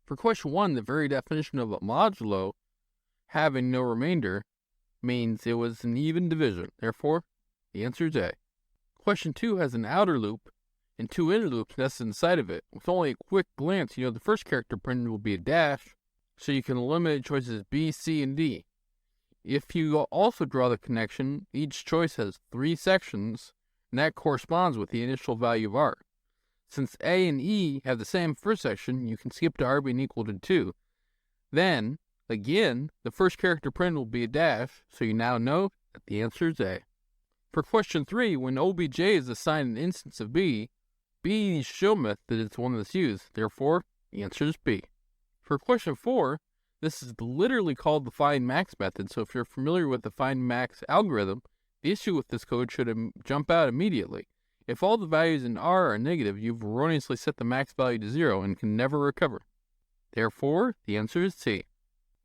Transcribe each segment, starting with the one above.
For question 1, the very definition of a modulo, having no remainder, means it was an even division. Therefore, the answer is A. Question 2 has an outer loop and two inner loops nested inside of it. With only a quick glance, you know the first character printed will be a dash, so you can eliminate choices B, C, and D. If you also draw the connection, each choice has 3 sections, and that corresponds with the initial value of R. Since A and E have the same first section, you can skip to R being equal to 2. Then, again, the first character printed will be a dash, so you now know that the answer is A. For question 3, when OBJ is assigned an instance of B, B needs to show method that it's one that's used. Therefore, the answer is B. For question 4, this is literally called the find max method, so if you're familiar with the find max algorithm, the issue with this code should jump out immediately. If all the values in R are negative, you've erroneously set the max value to 0 and can never recover. Therefore, the answer is C.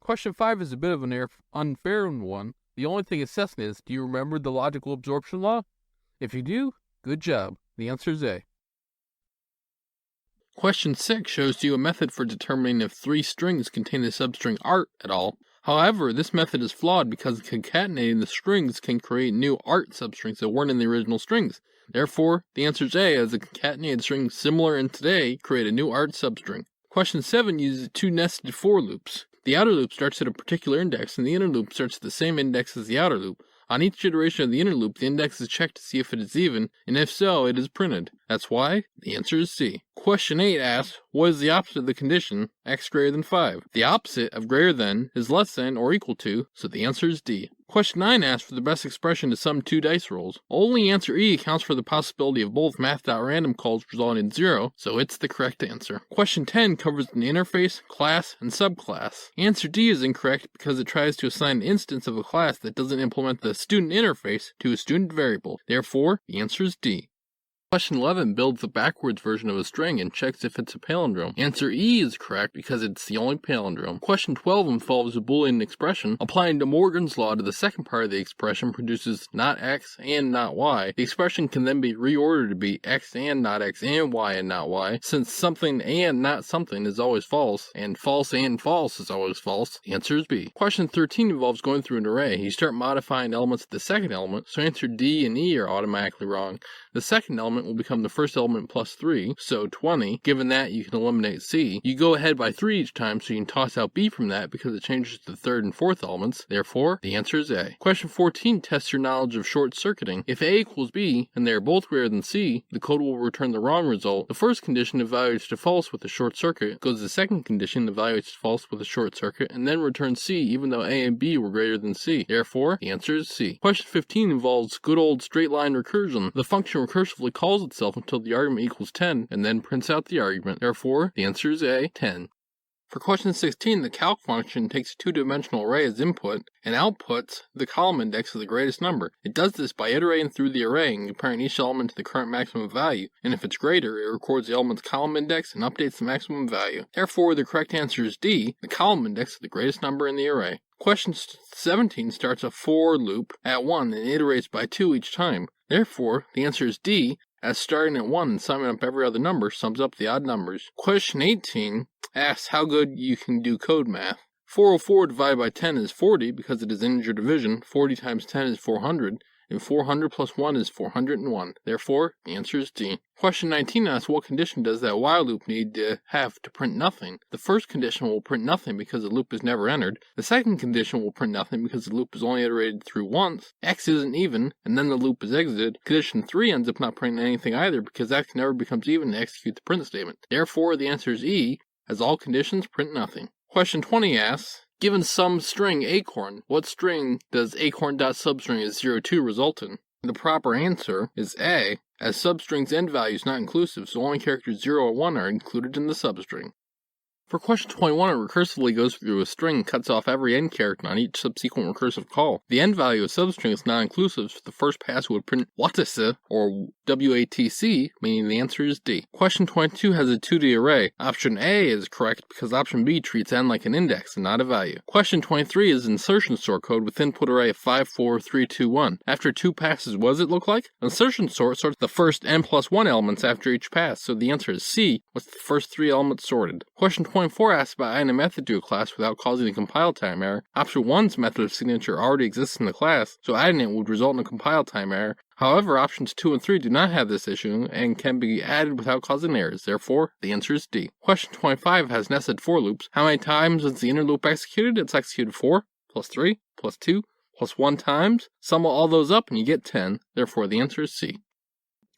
Question 5 is a bit of an unfair one. The only thing assessing is, do you remember the logical absorption law? If you do, good job. The answer is A. Question 6 shows you a method for determining if 3 strings contain the substring art at all. However, this method is flawed because concatenating the strings can create new art substrings that weren't in the original strings. Therefore, the answer is A, as the concatenated strings similar in today create a new art substring. Question 7 uses 2 nested for loops. The outer loop starts at a particular index, and the inner loop starts at the same index as the outer loop. On each iteration of the inner loop, the index is checked to see if it is even, and if so, it is printed. That's why the answer is C. Question 8 asks, what is the opposite of the condition, x greater than 5? The opposite of greater than is less than or equal to, so the answer is D. Question 9 asks for the best expression to sum 2 dice rolls. Only answer E accounts for the possibility of both math.random calls resulting in 0, so it's the correct answer. Question 10 covers an interface, class, and subclass. Answer D is incorrect because it tries to assign an instance of a class that doesn't implement the student interface to a student variable. Therefore, the answer is D. Question 11 builds the backwards version of a string and checks if it's a palindrome. Answer E is correct because it's the only palindrome. Question 12 involves a Boolean expression. Applying De Morgan's law to the second part of the expression produces not x and not y. The expression can then be reordered to be x and not x and y and not y. Since something and not something is always false, and false and false is always false, the answer is B. Question 13 involves going through an array. You start modifying elements of the second element, so answer D and E are automatically wrong. The second element will become the first element plus 3, so 20. Given that, you can eliminate C. You go ahead by 3 each time, so you can toss out B from that because it changes to the third and fourth elements. Therefore, the answer is A. Question 14 tests your knowledge of short circuiting. If A equals B, and they are both greater than C, the code will return the wrong result. The first condition evaluates to false with a short circuit, goes to the second condition evaluates to false with a short circuit, and then returns C even though A and B were greater than C. Therefore, the answer is C. Question 15 involves good old straight line recursion. The function recursively calls itself until the argument equals 10, and then prints out the argument. Therefore, the answer is A, 10. For question 16, the calc function takes a 2-dimensional array as input and outputs the column index of the greatest number. It does this by iterating through the array and comparing each element to the current maximum value, and if it's greater, it records the element's column index and updates the maximum value. Therefore, the correct answer is D, the column index of the greatest number in the array. Question 17 starts a for loop at 1 and iterates by 2 each time. Therefore, the answer is D, as starting at 1 and summing up every other number sums up the odd numbers. Question 18 asks how good you can do code math. 404 divided by 10 is 40 because it is integer division. 40 times 10 is 400, and 400 plus 1 is 401. Therefore, the answer is D. Question 19 asks what condition does that while loop need to have to print nothing? The first condition will print nothing because the loop is never entered. The second condition will print nothing because the loop is only iterated through once. X isn't even, and then the loop is exited. Condition 3 ends up not printing anything either because X never becomes even to execute the print statement. Therefore, the answer is E, as all conditions print nothing. Question 20 asks, given some string acorn, what string does acorn.substring is 02 result in? The proper answer is A, as substring's end value is not inclusive, so only characters 0 or 1 are included in the substring. For question 21, it recursively goes through a string and cuts off every end character on each subsequent recursive call. The end value of substring is non-inclusive, so the first pass would print WATC or WATC, meaning the answer is D. Question 22 has a 2D array. Option A is correct because option B treats n like an index and not a value. Question 23 is insertion sort code with input array of 5, 4, 3, 2, 1. After 2 passes, what does it look like? Insertion sort sorts the first n plus 1 elements after each pass, so the answer is C, with the first 3 elements sorted. Question 2.4 asks about adding a method to a class without causing a compile time error. Option 1's method of signature already exists in the class, so adding it would result in a compile time error. However, options 2 and 3 do not have this issue and can be added without causing errors. Therefore, the answer is D. Question 25 has nested for loops. How many times is the inner loop executed? It's executed 4, plus 3, plus 2, plus 1 times. Sum all those up and you get 10. Therefore, the answer is C.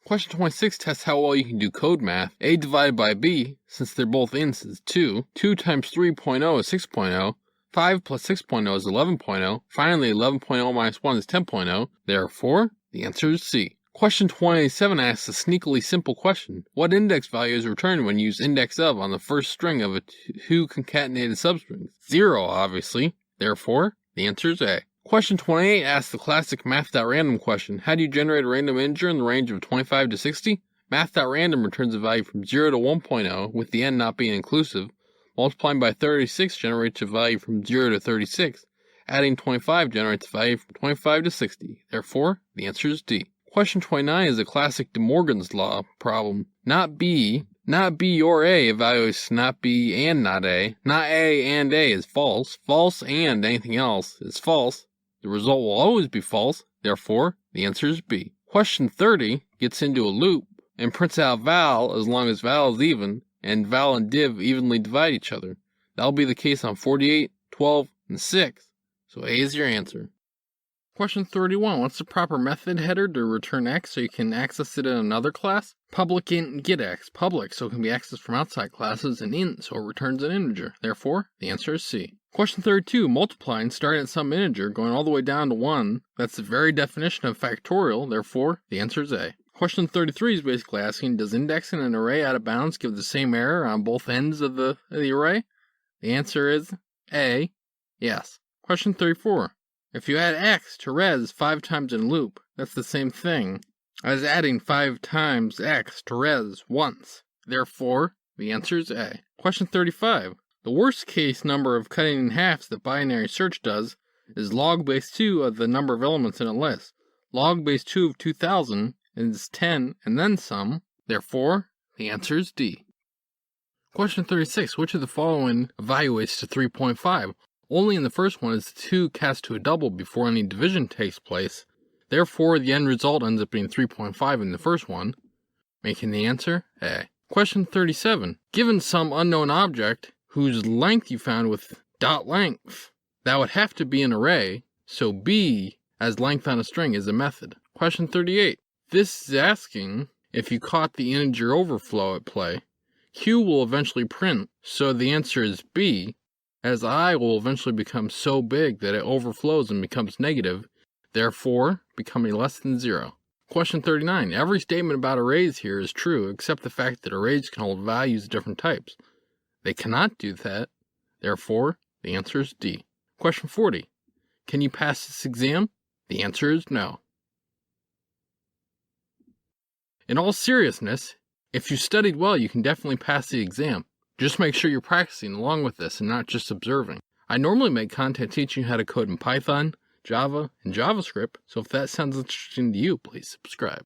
Question 26 tests how well you can do code math. A divided by B, since they're both ints, is 2. 2 times 3.0 is 6.0. 5 plus 6.0 is 11.0. Finally, 11.0 minus 1 is 10.0. Therefore, the answer is C. Question 27 asks a sneakily simple question. What index value is returned when you use index of on the first string of a two concatenated substrings? 0, obviously. Therefore, the answer is A. Question 28 asks the classic math.random question. How do you generate a random integer in the range of 25 to 60? Math.random returns a value from 0 to 1.0, with the n not being inclusive. Multiplying by 36 generates a value from 0 to 36. Adding 25 generates a value from 25 to 60. Therefore, the answer is D. Question 29 is a classic De Morgan's law problem. Not B or A evaluates not B and not A. Not A and A is false. False and anything else is false. The result will always be false. Therefore, the answer is B. Question 30 gets into a loop and prints out val as long as val is even, and val and div evenly divide each other. That'll be the case on 48, 12, and 6. So A is your answer. Question 31. What's the proper method header to return X so you can access it in another class? Public int getX. Public, so it can be accessed from outside classes, and int, so it returns an integer. Therefore, the answer is C. Question 32. Multiplying, starting at some integer, going all the way down to 1. That's the very definition of factorial. Therefore, the answer is A. Question 33 is basically asking, does indexing an array out of bounds give the same error on both ends of the array? The answer is A. Yes. Question 34. If you add x to res 5 times in a loop, that's the same thing as adding 5 times x to res once. Therefore, the answer is A. Question 35. The worst case number of cutting in halves that binary search does is log base 2 of the number of elements in a list. Log base 2 of 2000 is 10 and then some. Therefore, the answer is D. Question 36. Which of the following evaluates to 3.5? Only in the first one is the 2 cast to a double before any division takes place. Therefore, the end result ends up being 3.5 in the first one, making the answer A. Question 37. Given some unknown object whose length you found with dot length, that would have to be an array, so B as length on a string is a method. Question 38. This is asking if you caught the integer overflow at play. Q will eventually print, so the answer is B, as I will eventually become so big that it overflows and becomes negative, therefore becoming less than 0. Question 39. Every statement about arrays here is true, except the fact that arrays can hold values of different types. They cannot do that, therefore the answer is D. Question 40. Can you pass this exam? The answer is no. In all seriousness, if you studied well, you can definitely pass the exam. Just make sure you're practicing along with this and not just observing. I normally make content teaching you how to code in Python, Java, and JavaScript, so if that sounds interesting to you, please subscribe.